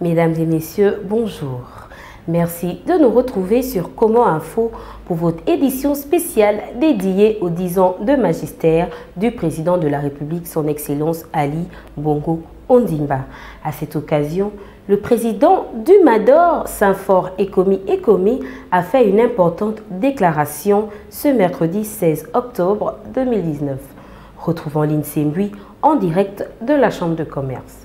Mesdames et messieurs, bonjour. Merci de nous retrouver sur Comment Info pour votre édition spéciale dédiée aux 10 ans de magistère du président de la République, son Excellence Ali Bongo Ondimba. À cette occasion, le président du MADOR, Saint-Fort Ekomi Ekomi, a fait une importante déclaration ce mercredi 16 octobre 2019. Retrouvons l'INSEMBUI en direct de la Chambre de commerce.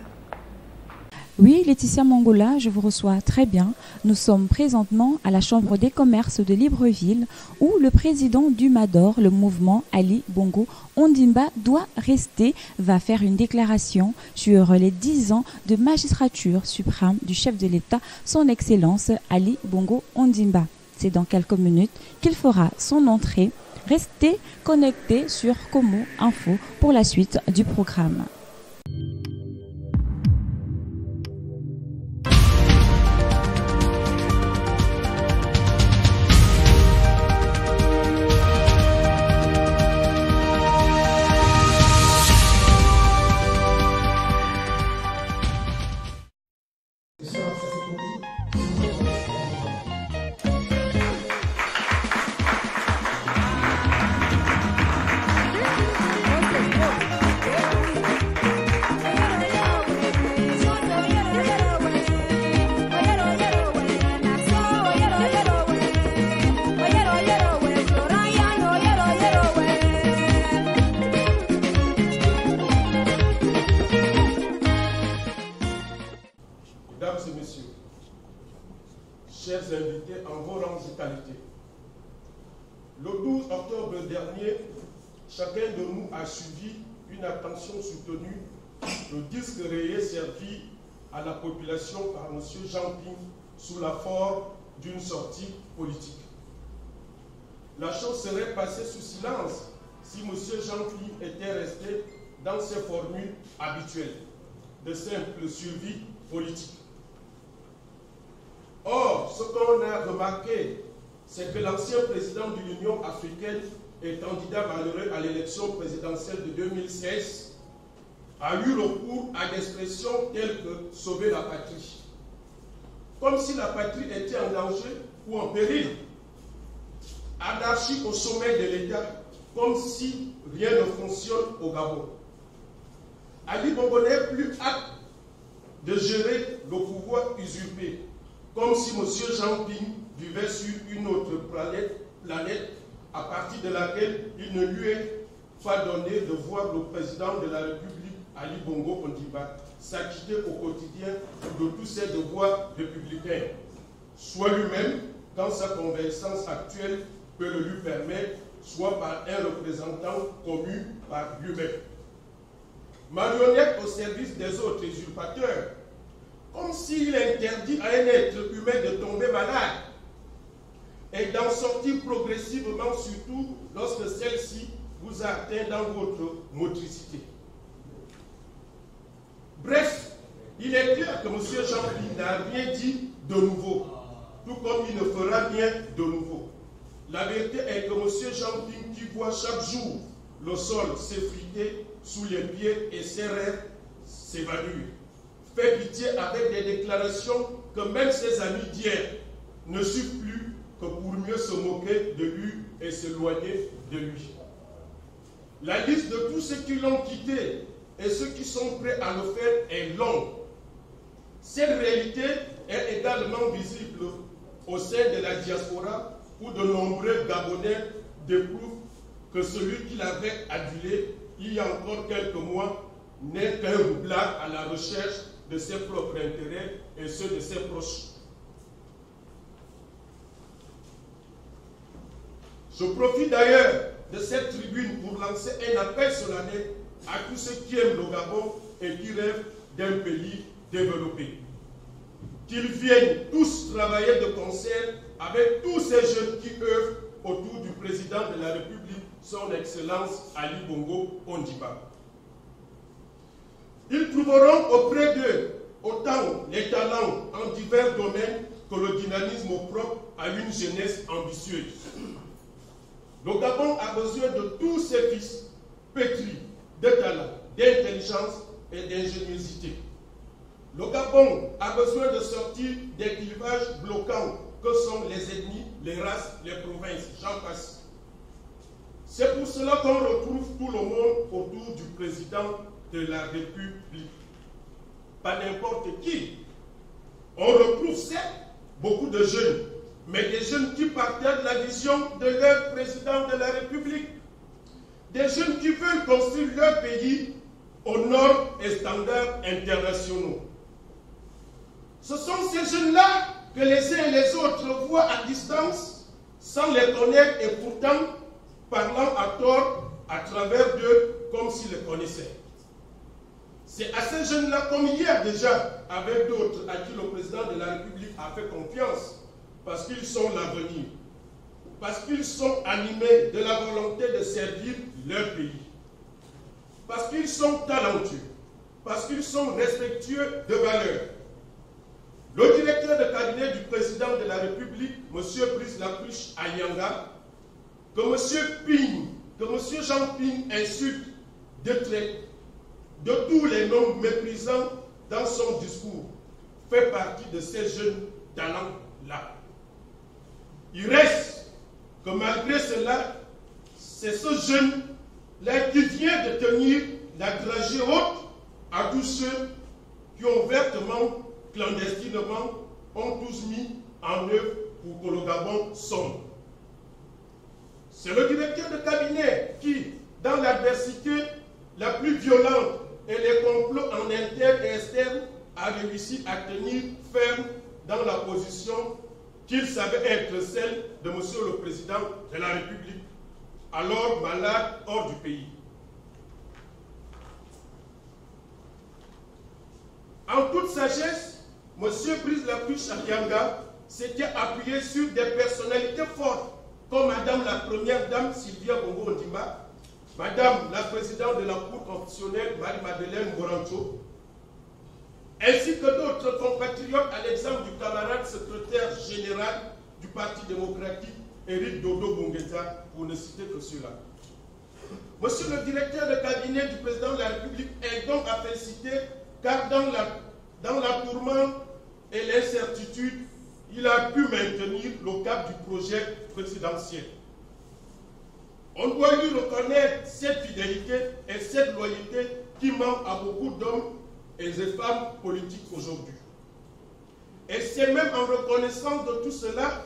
Oui, Laetitia Mongola, je vous reçois très bien. Nous sommes présentement à la Chambre des commerces de Libreville où le président du MADOR, le mouvement Ali Bongo Ondimba, va faire une déclaration sur les 10 ans de magistrature suprême du chef de l'État, son Excellence Ali Bongo Ondimba. C'est dans quelques minutes qu'il fera son entrée. Restez connectés sur Como Info pour la suite du programme. Mesdames et messieurs, chers invités en vos rangs et qualités, le 12 octobre dernier, chacun de nous a suivi une attention soutenue le disque rayé servi à la population par M. Jean Ping sous la forme d'une sortie politique. La chose serait passée sous silence si M. Jean Ping était resté dans ses formules habituelles de simple survie politique. Or, ce qu'on a remarqué, c'est que l'ancien président de l'Union africaine et candidat malheureux à l'élection présidentielle de 2016 a eu recours à des expressions telles que « sauver la patrie », comme si la patrie était en danger ou en péril. Anarchie au sommet de l'État, comme si rien ne fonctionne au Gabon. Ali Bongo n'est plus apte de gérer le pouvoir usurpé, comme si M. Jean Ping vivait sur une autre planète à partir de laquelle il ne lui est pas donné de voir le président de la République, Ali Bongo Ondimba, s'acquitter au quotidien de tous ses devoirs républicains, soit lui-même, quand sa convalescence actuelle peut le lui permettre, soit par un représentant commu par lui-même. Marionnette au service des autres usurpateurs, comme s'il interdit à un être humain de tomber malade et d'en sortir progressivement, surtout lorsque celle-ci vous a atteint dans votre motricité. Bref, il est clair que M. Jean Ping n'a rien dit de nouveau, tout comme il ne fera rien de nouveau. La vérité est que M. Jean Ping, qui voit chaque jour le sol s'effriter sous les pieds et ses rêves s'évanouir, fait pitié avec des déclarations que même ses amis d'hier ne suivent plus que pour mieux se moquer de lui et s'éloigner de lui. La liste de tous ceux qui l'ont quitté et ceux qui sont prêts à le faire est longue. Cette réalité est également visible au sein de la diaspora où de nombreux Gabonais découvrent que celui qui l'avait adulé il y a encore quelques mois n'est qu'un roublard à la recherche de ses propres intérêts et ceux de ses proches. Je profite d'ailleurs de cette tribune pour lancer un appel solennel à tous ceux qui aiment le Gabon et qui rêvent d'un pays développé. Qu'ils viennent tous travailler de concert avec tous ces jeunes qui œuvrent autour du président de la République, son Excellence Ali Bongo Ondimba. Ils trouveront auprès d'eux autant les talents en divers domaines que le dynamisme propre à une jeunesse ambitieuse. Le Gabon a besoin de tous ses fils pétris de talent, d'intelligence et d'ingéniosité. Le Gabon a besoin de sortir des clivages bloquants que sont les ethnies, les races, les provinces, j'en passe. C'est pour cela qu'on retrouve tout le monde autour du président de la République. Pas n'importe qui. On retrouve certes beaucoup de jeunes, mais des jeunes qui partagent la vision de leur président de la République. Des jeunes qui veulent construire leur pays aux normes et standards internationaux. Ce sont ces jeunes-là que les uns et les autres voient à distance, sans les connaître et pourtant parlant à tort à travers d'eux comme s'ils les connaissaient. C'est à ces jeunes-là, comme hier déjà, avec d'autres à qui le président de la République a fait confiance, parce qu'ils sont l'avenir, parce qu'ils sont animés de la volonté de servir leur pays, parce qu'ils sont talentueux, parce qu'ils sont respectueux de valeurs. Le directeur de cabinet du président de la République, M. Brice Lacruche Ayanga, que M. Jean Ping insulte de traite, de tous les noms méprisants dans son discours, fait partie de ces jeunes talents-là. Il reste que malgré cela, c'est ce jeune-là qui vient de tenir la dragée haute à tous ceux qui ont ouvertement, clandestinement, ont tous mis en œuvre pour que le Gabon sombre. C'est le directeur de cabinet qui, dans l'adversité la plus violente et les complots en interne et externe, a réussi à tenir ferme dans la position qu'il savait être celle de M. le Président de la République, alors malade hors du pays. En toute sagesse, M. Brice Lacruche Ayanga s'était appuyé sur des personnalités fortes, comme Madame la Première Dame Sylvia Bongo Ondimba, Madame la Présidente de la Cour constitutionnelle Marie-Madeleine Morancho, ainsi que d'autres compatriotes à l'exemple du camarade secrétaire général du Parti démocratique, Éric Dodo Bongeta, pour ne citer que cela. Monsieur le directeur de cabinet du président de la République est donc à féliciter, car dans la tourmente et l'incertitude, il a pu maintenir le cap du projet présidentiel. On doit lui reconnaître cette fidélité et cette loyauté qui manquent à beaucoup d'hommes et de femmes politiques aujourd'hui. Et c'est même en reconnaissance de tout cela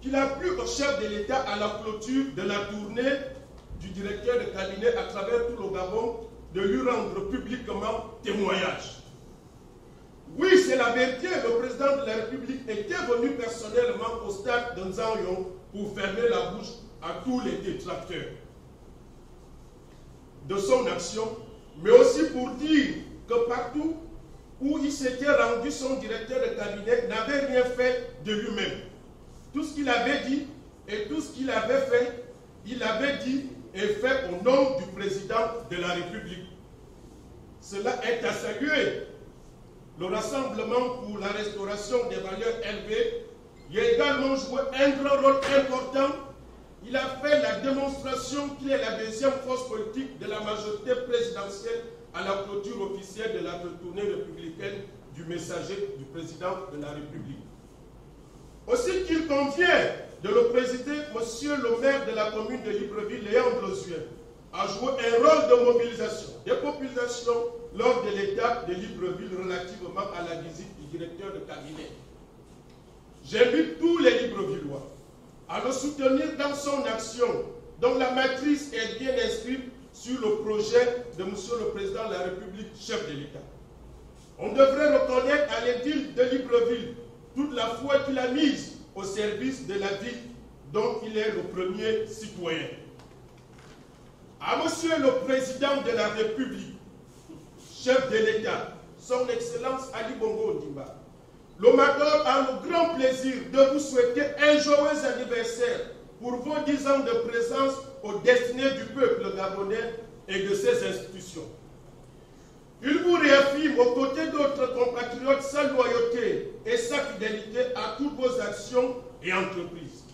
qu'il a plu au chef de l'État à la clôture de la tournée du directeur de cabinet à travers tout le Gabon de lui rendre publiquement témoignage. Oui, c'est la vérité, le président de la République était venu personnellement au stade de Nzanyon pour fermer la bouche à tous les détracteurs de son action, mais aussi pour dire que partout où il s'était rendu, son directeur de cabinet n'avait rien fait de lui-même. Tout ce qu'il avait dit et tout ce qu'il avait fait, il l'avait dit et fait au nom du président de la République. Cela est à saluer. Le Rassemblement pour la restauration des valeurs élevées y a également joué un grand rôle important. Il a fait la démonstration qu'il est la deuxième force politique de la majorité présidentielle à la clôture officielle de la tournée républicaine du messager du président de la République. Aussi qu'il convient de le présider, monsieur le maire de la commune de Libreville, Léandre Lesueur, a joué un rôle de mobilisation des populations lors de l'étape de Libreville relativement à la visite du directeur de cabinet. J'invite tous les Librevillois à le soutenir dans son action, dont la matrice est bien inscrite sur le projet de M. le Président de la République, chef de l'État. On devrait reconnaître à l'édile de Libreville toute la foi qu'il a mise au service de la ville dont il est le premier citoyen. À M. le Président de la République, chef de l'État, son Excellence Ali Bongo Ondimba, le Mador a le grand plaisir de vous souhaiter un joyeux anniversaire pour vos 10 ans de présence aux destinées du peuple gabonais et de ses institutions. Il vous réaffirme aux côtés d'autres compatriotes sa loyauté et sa fidélité à toutes vos actions et entreprises.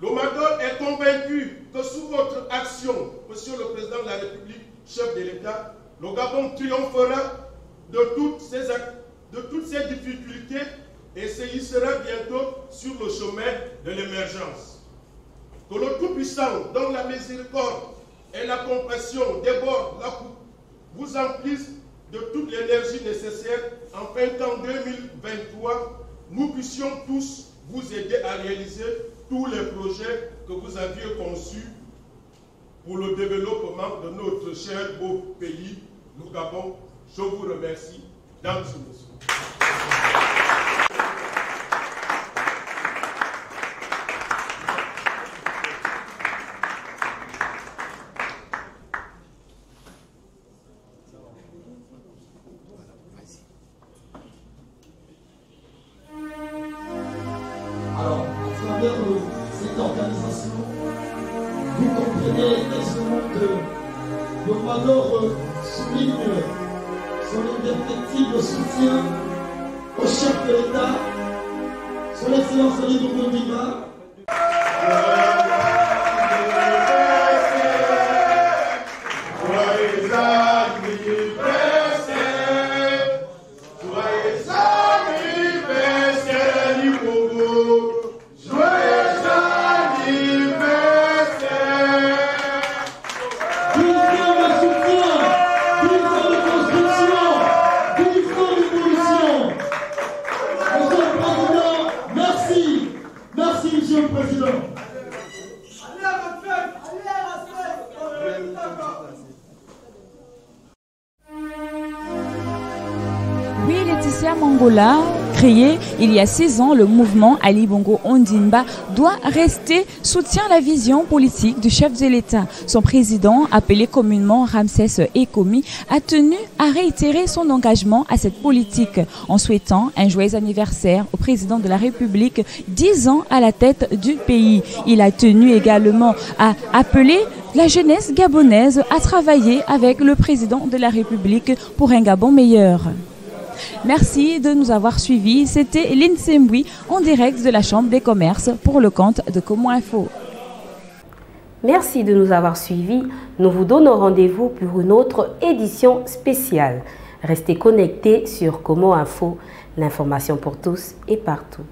Le Mador est convaincu que sous votre action, Monsieur le Président de la République, chef de l'État, le Gabon triomphera de toutes ses de toutes ces difficultés et il sera bientôt sur le chemin de l'émergence. Que le Tout-Puissant, dont la miséricorde et la compassion débordent la coupe, vous emplisse de toute l'énergie nécessaire afin qu'en 2023, nous puissions tous vous aider à réaliser tous les projets que vous aviez conçus pour le développement de notre cher beau pays, le Gabon. Je vous remercie. Mesdames et messieurs. Alors, à travers cette organisation, vous comprenez aisément que le Mador souligne son indéfectible soutien au chef de l'État, son Excellence Ali Bongo Ondimba. Oui, Laetitia Mangola, créé il y a 6 ans, le mouvement Ali Bongo Ondimba doit rester, soutient la vision politique du chef de l'État. Son président, appelé communément Ramsès Ekomi, a tenu à réitérer son engagement à cette politique en souhaitant un joyeux anniversaire au président de la République, 10 ans à la tête du pays. Il a tenu également à appeler la jeunesse gabonaise à travailler avec le président de la République pour un Gabon meilleur. Merci de nous avoir suivis. C'était Lynn Sembui en direct de la Chambre des commerces pour le compte de Como Info. Merci de nous avoir suivis. Nous vous donnons rendez-vous pour une autre édition spéciale. Restez connectés sur Como Info, l'information pour tous et partout.